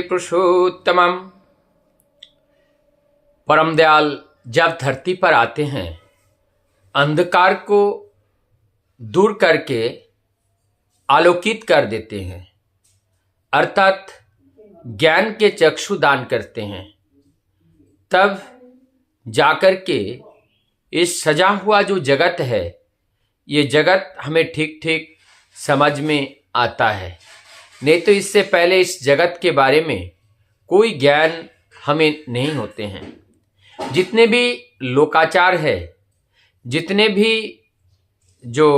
पुरुषोत्तमम्। परम दयाल जब धरती पर आते हैं, अंधकार को दूर करके आलोकित कर देते हैं, अर्थात ज्ञान के चक्षु दान करते हैं। तब जाकर के इस सजा हुआ जो जगत है, ये जगत हमें ठीक ठीक समझ में आता है। नहीं तो इससे पहले इस जगत के बारे में कोई ज्ञान हमें नहीं होते हैं। जितने भी लोकाचार है, जितने भी जो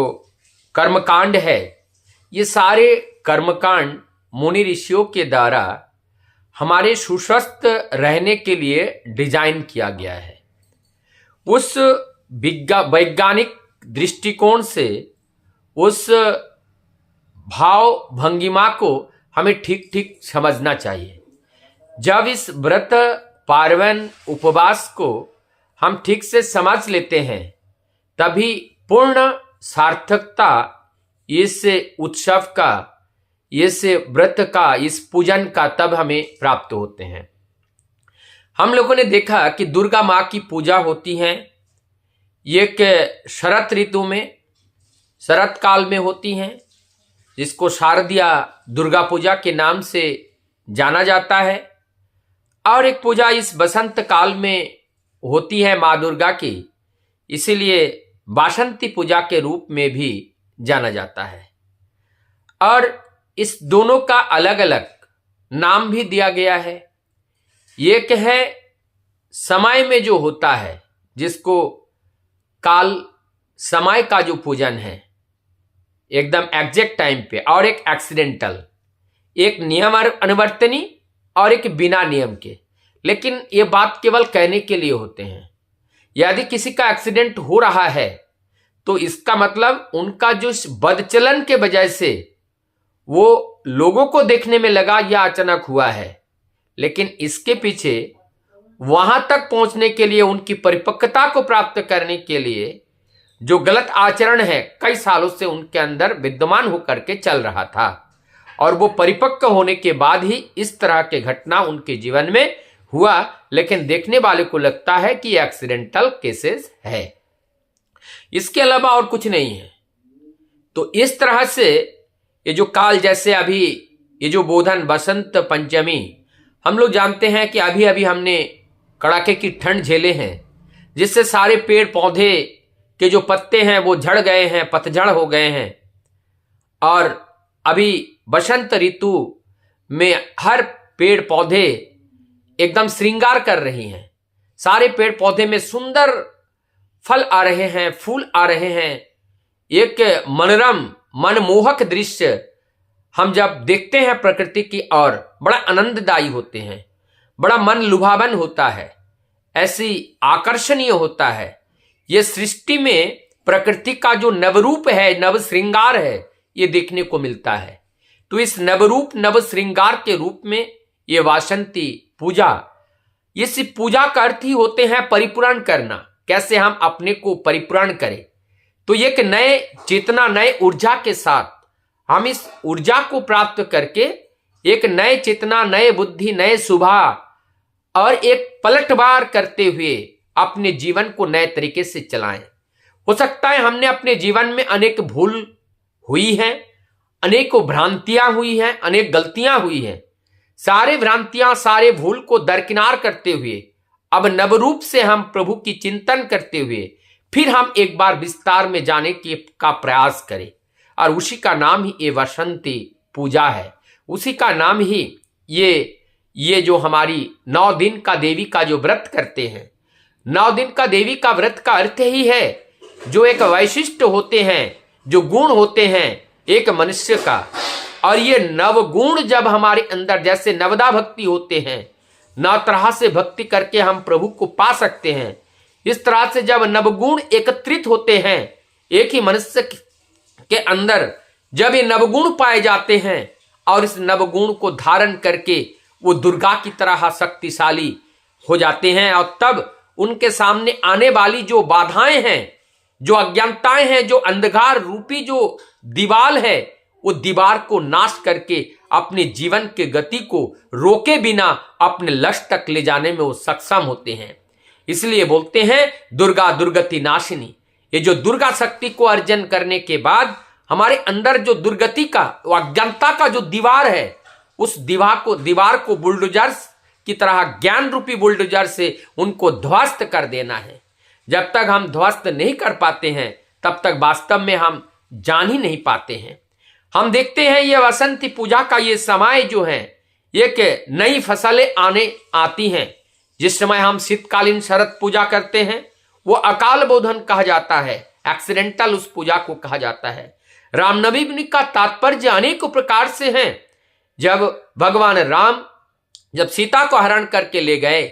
कर्मकांड है, ये सारे कर्मकांड मुनि ऋषियों के द्वारा हमारे सुस्वस्थ रहने के लिए डिजाइन किया गया है। उस वैज्ञानिक दृष्टिकोण से उस भाव भंगिमा को हमें ठीक ठीक समझना चाहिए। जब इस व्रत पार्वन उपवास को हम ठीक से समझ लेते हैं, तभी पूर्ण सार्थकता इस उत्सव का, इस व्रत का, इस पूजन का तब हमें प्राप्त होते हैं। हम लोगों ने देखा कि दुर्गा माँ की पूजा होती है। एक शरत ऋतु में, शरत काल में होती हैं, जिसको शारदीय दुर्गा पूजा के नाम से जाना जाता है। और एक पूजा इस बसंत काल में होती है माँ दुर्गा की, इसीलिए वासंती पूजा के रूप में भी जाना जाता है। और इस दोनों का अलग अलग नाम भी दिया गया है। एक है समय में जो होता है, जिसको काल समय का जो पूजन है, एकदम एग्जैक्ट टाइम पे, और एक एक्सीडेंटल, एक नियम अनुवर्तनी और एक बिना नियम के। लेकिन ये बात केवल कहने के लिए होते हैं। यदि किसी का एक्सीडेंट हो रहा है तो इसका मतलब उनका जो बदचलन के वजह से वो लोगों को देखने में लगा या अचानक हुआ है, लेकिन इसके पीछे वहां तक पहुंचने के लिए, उनकी परिपक्वता को प्राप्त करने के लिए जो गलत आचरण है, कई सालों से उनके अंदर विद्यमान होकर के चल रहा था, और वो परिपक्व होने के बाद ही इस तरह के घटना उनके जीवन में हुआ। लेकिन देखने वाले को लगता है कि एक्सीडेंटल केसेस है, इसके अलावा और कुछ नहीं है। तो इस तरह से ये जो काल, जैसे अभी ये जो बोधन बसंत पंचमी, हम लोग जानते हैं कि अभी अभी हमने कड़ाके की ठंड झेले हैं, जिससे सारे पेड़ पौधे के जो पत्ते हैं वो झड़ गए हैं, पतझड़ हो गए हैं। और अभी बसंत ऋतु में हर पेड़ पौधे एकदम श्रृंगार कर रही हैं। सारे पेड़ पौधे में सुंदर फल आ रहे हैं, फूल आ रहे हैं। एक मनोरम मनमोहक दृश्य हम जब देखते हैं प्रकृति की, और बड़ा आनंददायी होते हैं, बड़ा मन लुभावन होता है, ऐसी आकर्षणीय होता है। ये सृष्टि में प्रकृति का जो नवरूप है, नव श्रृंगार है, ये देखने को मिलता है। तो इस नवरूप नव श्रृंगार के रूप में ये वासंती पूजा, इस पूजा का अर्थ ही होते हैं परिपूर्ण करना। कैसे हम अपने को परिपूर्ण करें, तो एक नए चेतना, नए ऊर्जा के साथ हम इस ऊर्जा को प्राप्त करके एक नए चेतना, नए बुद्धि, नए स्वभाव और एक पलटवार करते हुए अपने जीवन को नए तरीके से चलाएं। हो सकता है हमने अपने जीवन में अनेक भूल हुई हैं, अनेकों भ्रांतियां हुई हैं, अनेक गलतियां हुई हैं। सारे भ्रांतियां, सारे भूल को दरकिनार करते हुए अब नवरूप से हम प्रभु की चिंतन करते हुए फिर हम एक बार विस्तार में जाने का प्रयास करें। और उसी का नाम ही ये वसंती पूजा है, उसी का नाम ही ये जो हमारी 9 दिन का देवी का जो व्रत करते हैं, 9 दिन का देवी का व्रत का अर्थ ही है जो एक वैशिष्ट होते हैं, जो गुण होते हैं एक मनुष्य का। और ये नवगुण जब हमारे अंदर, जैसे नवदा भक्ति होते हैं, 9 तरह से भक्ति करके हम प्रभु को पा सकते हैं। इस तरह से जब नवगुण एकत्रित होते हैं एक ही मनुष्य के अंदर, जब ये नवगुण पाए जाते हैं और इस नवगुण को धारण करके वो दुर्गा की तरह शक्तिशाली हो जाते हैं, और तब उनके सामने आने वाली जो बाधाएं हैं, जो अज्ञानताएं हैं, जो अंधकार रूपी जो दीवार है, वो दीवार को नाश करके अपने जीवन के गति को रोके बिना अपने लक्ष्य तक ले जाने में वो सक्षम होते हैं। इसलिए बोलते हैं दुर्गा दुर्गति नाशिनी। ये जो दुर्गा शक्ति को अर्जन करने के बाद हमारे अंदर जो दुर्गति का, अज्ञानता का जो दीवार है, उस दीवार को बुलडोजर की तरह, ज्ञान रूपी बुलडोजर से उनको ध्वस्त कर देना है। जब तक हम ध्वस्त नहीं कर पाते हैं तब तक वास्तव में हम जान ही नहीं पाते हैं। हम देखते हैं ये वसंती पूजा का ये समय जो है, एक नई फसलें आती हैं। जिस समय हम शीतकालीन शरद पूजा करते हैं वो अकाल बोधन कहा जाता है, एक्सीडेंटल उस पूजा को कहा जाता है। रामनवमी का तात्पर्य अनेक प्रकार से है। जब भगवान राम जब सीता को हरण करके ले गए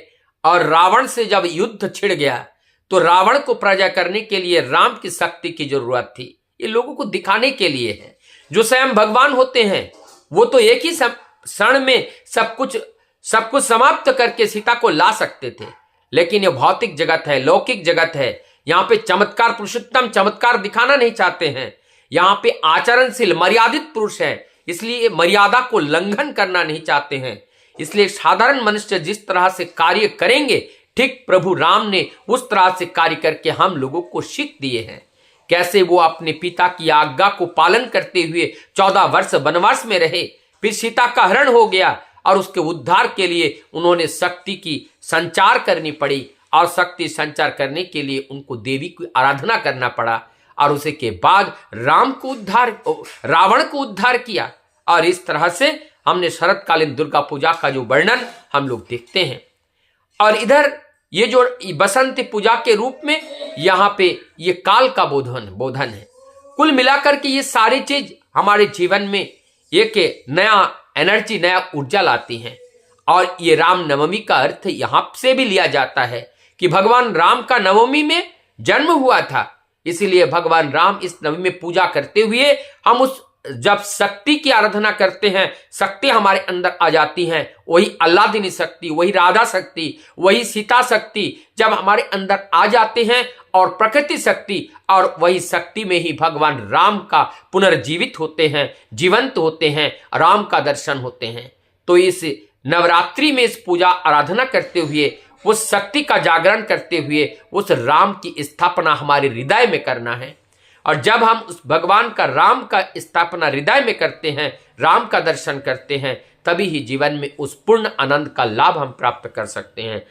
और रावण से जब युद्ध छिड़ गया तो रावण को प्रजा करने के लिए राम की शक्ति की जरूरत थी। ये लोगों को दिखाने के लिए है। जो स्वयं भगवान होते हैं वो तो एक ही क्षण में सब कुछ समाप्त करके सीता को ला सकते थे, लेकिन ये भौतिक जगत है, लौकिक जगत है। यहाँ पे चमत्कार, पुरुषोत्तम चमत्कार दिखाना नहीं चाहते हैं। यहाँ पे आचरणशील मर्यादित पुरुष है, इसलिए मर्यादा को लंघन करना नहीं चाहते हैं। इसलिए साधारण मनुष्य जिस तरह से कार्य करेंगे, ठीक प्रभु राम ने उस तरह से कार्य करके हम लोगों को सीख दिए हैं। कैसे वो अपने पिता की आज्ञा को पालन करते हुए 14 वर्ष वनवास में रहे, फिर सीता का हरण हो गया और उसके उद्धार के लिए उन्होंने शक्ति की संचार करनी पड़ी, और शक्ति संचार करने के लिए उनको देवी की आराधना करना पड़ा, और उसी के बाद रावण को उद्धार किया। और इस तरह से हमने शरतकालीन दुर्गा पूजा का जो वर्णन हम लोग देखते हैं। और इधर ये जो बसंत पूजा के रूप में यहाँ पे ये काल का बोधन है। कुल मिलाकर के ये सारी चीज हमारे जीवन में एक नया एनर्जी, नया ऊर्जा लाती हैं। और ये राम नवमी का अर्थ यहाँ से भी लिया जाता है कि भगवान राम का नवमी में जन्म हुआ था, इसीलिए भगवान राम इस नवमी में पूजा करते हुए हम जब शक्ति की आराधना करते हैं, शक्ति हमारे अंदर आ जाती हैं। वही अल्लादिनी शक्ति, वही राधा शक्ति, वही सीता शक्ति जब हमारे अंदर आ जाते हैं, और प्रकृति शक्ति, और वही शक्ति में ही भगवान राम का पुनर्जीवित होते हैं, जीवंत होते हैं, राम का दर्शन होते हैं। तो इस नवरात्रि में इस पूजा आराधना करते हुए, उस शक्ति का जागरण करते हुए उस राम की स्थापना हमारे हृदय में करना है। और जब हम उस भगवान का, राम का स्थापना हृदय में करते हैं, राम का दर्शन करते हैं, तभी ही जीवन में उस पूर्ण आनंद का लाभ हम प्राप्त कर सकते हैं।